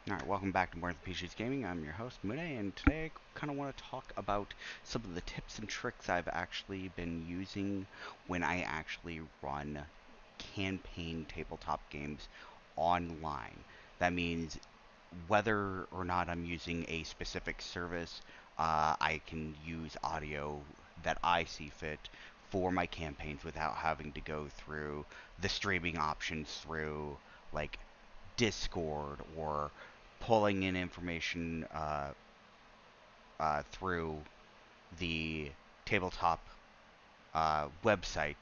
Alright, welcome back to More Than PCs Gaming. I'm your host, Mune, and today I kind of want to talk about some of the tips and tricks I've actually been using when I actually run campaign tabletop games online. That means whether or not I'm using a specific service, I can use audio that I see fit for my campaigns without having to go through the streaming options through like Discord or pulling in information through the tabletop website,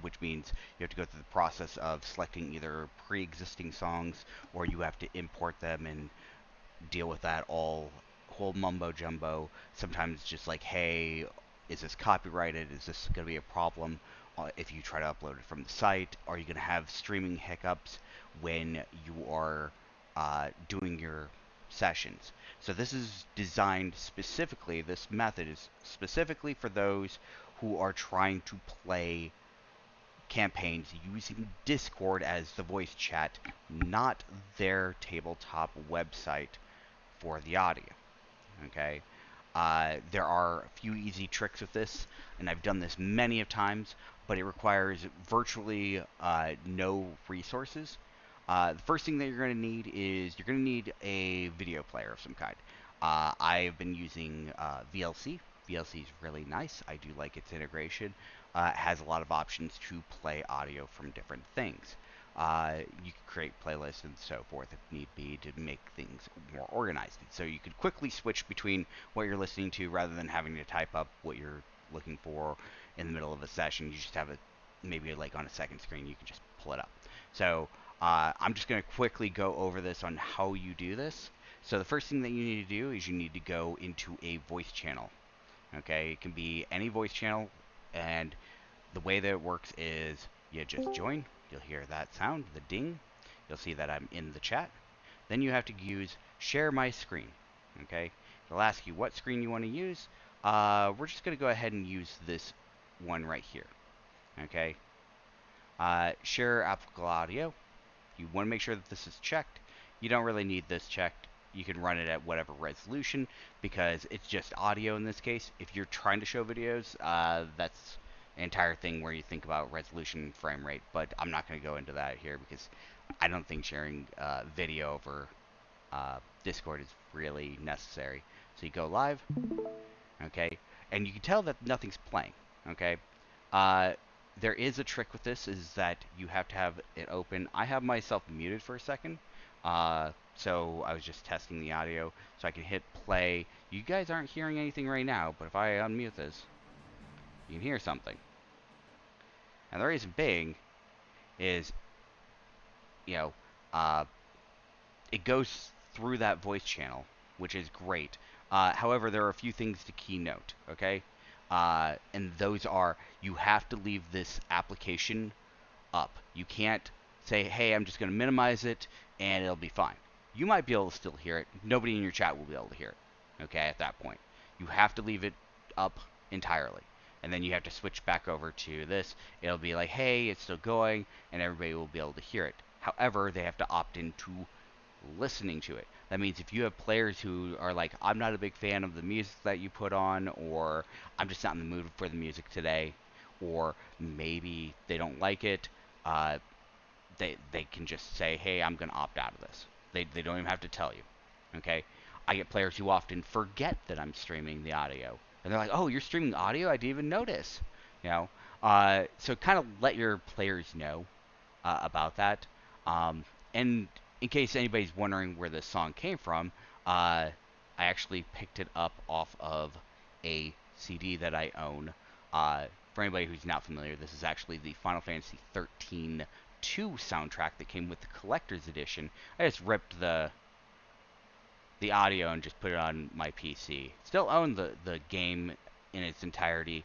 which means you have to go through the process of selecting either pre-existing songs or you have to import them and deal with that whole mumbo jumbo. Sometimes just like, hey, is this copyrighted? Is this going to be a problem if you try to upload it from the site? Are you going to have streaming hiccups when you are doing your sessions? So this is designed specifically, this method is specifically for those who are trying to play campaigns using Discord as the voice chat, not their tabletop website for the audio. Okay. There are a few easy tricks with this, and I've done this many of times, but it requires virtually no resources. The first thing that you're going to need is you're going to need a video player of some kind. I've been using VLC. VLC is really nice. I do like its integration. It has a lot of options to play audio from different things. You can create playlists and so forth if need be to make things more organized. So you could quickly switch between what you're listening to rather than having to type up what you're looking for in the middle of a session. You just have it maybe like on a second screen. You can just pull it up. So I'm just going to quickly go over this on how you do this. So the first thing that you need to do is you need to go into a voice channel. Okay, it can be any voice channel, and the way that it works is you just join. You'll hear that sound, the ding. You'll see that I'm in the chat. Then you have to use share my screen. Okay, it'll ask you what screen you want to use. We're just going to go ahead and use this one right here. Okay, share applicable audio. You want to make sure that this is checked. You don't really need this checked. You can run it at whatever resolution because it's just audio in this case. If you're trying to show videos, that's an entire thing where you think about resolution, frame rate, but I'm not going to go into that here because I don't think sharing video over Discord is really necessary. So you go live, okay, and you can tell that nothing's playing, okay. Uh, there is a trick with this is that you have to have it open. I have myself muted for a second, so I was just testing the audio, so I can hit play. You guys aren't hearing anything right now, but if I unmute this, you can hear something. And the reason being is, you know, uh, it goes through that voice channel, which is great. However, there are a few things to keynote, okay? And those are you have to leave this application up. You can't say, hey, I'm just going to minimize it and it'll be fine. You might be able to still hear it. Nobody in your chat will be able to hear it, okay, at that point. You have to leave it up entirely. And then you have to switch back over to this. It'll be like, hey, it's still going, and everybody will be able to hear it. However, they have to opt into listening to it. That means if you have players who are like, I'm not a big fan of the music that you put on, or I'm just not in the mood for the music today, or maybe they don't like it, uh, they can just say, hey, I'm going to opt out of this. They don't even have to tell you. Okay? I get players who often forget that I'm streaming the audio. And they're like, oh, you're streaming audio? I didn't even notice. You know? So kind of let your players know about that. And in case anybody's wondering where this song came from, I actually picked it up off of a CD that I own. For anybody who's not familiar, this is actually the Final Fantasy 13 2 soundtrack that came with the collector's edition. I just ripped the audio and just put it on my PC. Still own the game in its entirety.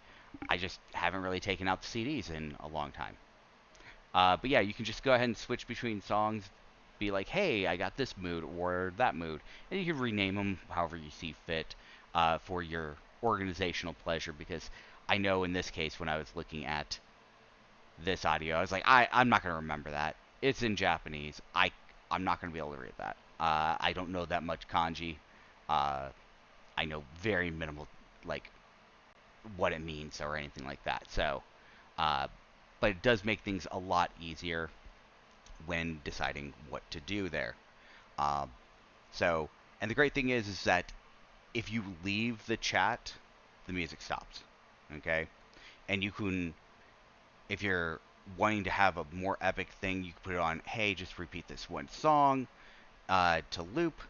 I just haven't really taken out the CDs in a long time. But yeah, you can just go ahead and switch between songs. Be like, hey, I got this mood or that mood. And you can rename them however you see fit for your organizational pleasure. Because I know in this case, when I was looking at this audio, I was like, I'm not going to remember that. It's in Japanese. I'm not going to be able to read that. I don't know that much kanji. Uh, I know very minimal, like what it means or anything like that. So, uh, but it does make things a lot easier when deciding what to do there. Um, so, and the great thing is that if you leave the chat, the music stops. Okay, and you can, if you're wanting to have a more epic thing, you can put it on. Hey, just repeat this one song to loop.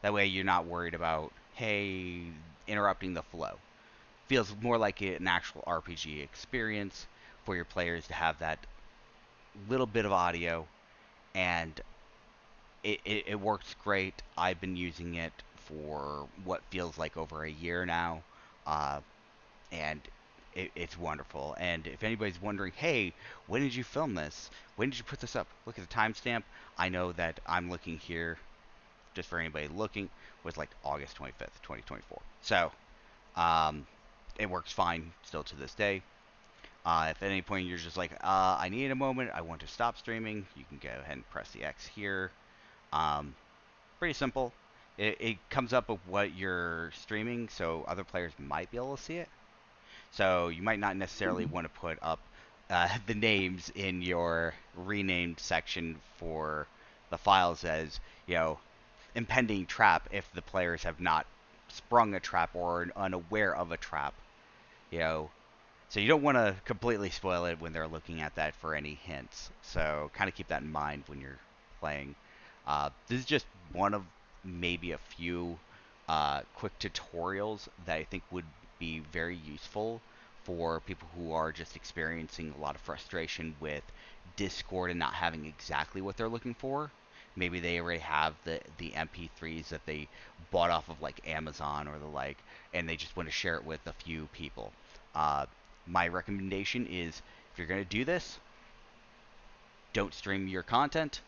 That way, you're not worried about hey interrupting the flow. Feels more like an actual RPG experience for your players to have that little bit of audio, and it works great. I've been using it for what feels like over a year now, uh, and it's wonderful. And if anybody's wondering, hey, when did you film this? When did you put this up? Look at the timestamp. I know that I'm looking here, just for anybody looking, was like August 25th, 2024. So, um, it works fine still to this day. If at any point you're just like, I need a moment, I want to stop streaming, you can go ahead and press the X here. Um, Pretty simple. It comes up with what you're streaming, so other players might be able to see it. So you might not necessarily want to put up the names in your renamed section for the files as, you know, impending trap if the players have not sprung a trap or are unaware of a trap. You know, so you don't want to completely spoil it when they're looking at that for any hints. So kind of keep that in mind when you're playing. This is just one of maybe a few quick tutorials that I think would be very useful for people who are just experiencing a lot of frustration with Discord and not having exactly what they're looking for. Maybe they already have the MP3s that they bought off of like Amazon or the like, and they just want to share it with a few people. Uh, my recommendation is if you're going to do this, don't stream your content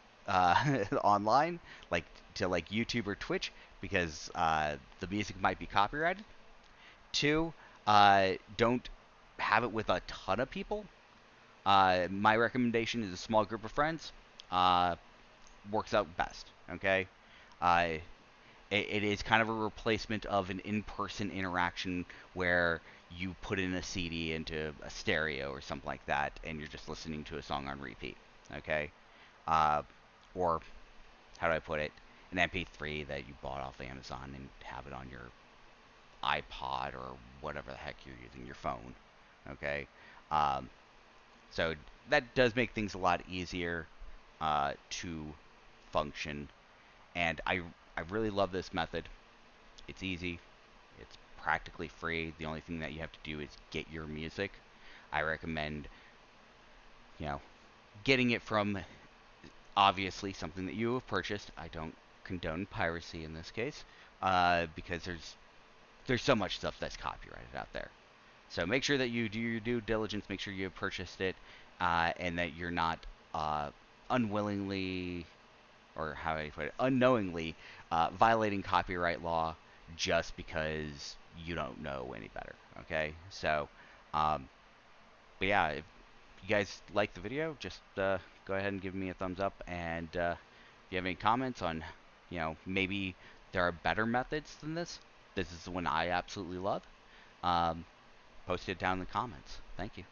online, like to like YouTube or Twitch, because the music might be copyrighted. Two, don't have it with a ton of people. My recommendation is a small group of friends. Uh, Works out best. Okay. Uh, it is kind of a replacement of an in-person interaction where you put in a CD into a stereo or something like that, and you're just listening to a song on repeat. Okay, uh, or how do I put it? An MP3 that you bought off Amazon and have it on your iPod or whatever the heck you're using, your phone. Okay, um, so that does make things a lot easier to function, and I really love this method. It's easy. It's practically free. The only thing that you have to do is get your music. I recommend, you know, getting it from obviously something that you have purchased. I don't condone piracy in this case, because there's so much stuff that's copyrighted out there. So make sure that you do your due diligence. Make sure you have purchased it, and that you're not unwillingly, or how do I put it, unknowingly violating copyright law just because you don't know any better. Okay, so, um, but yeah, if you guys like the video, just go ahead and give me a thumbs up, and if you have any comments on, maybe there are better methods than this is the one I absolutely love. Um, Post it down in the comments. Thank you.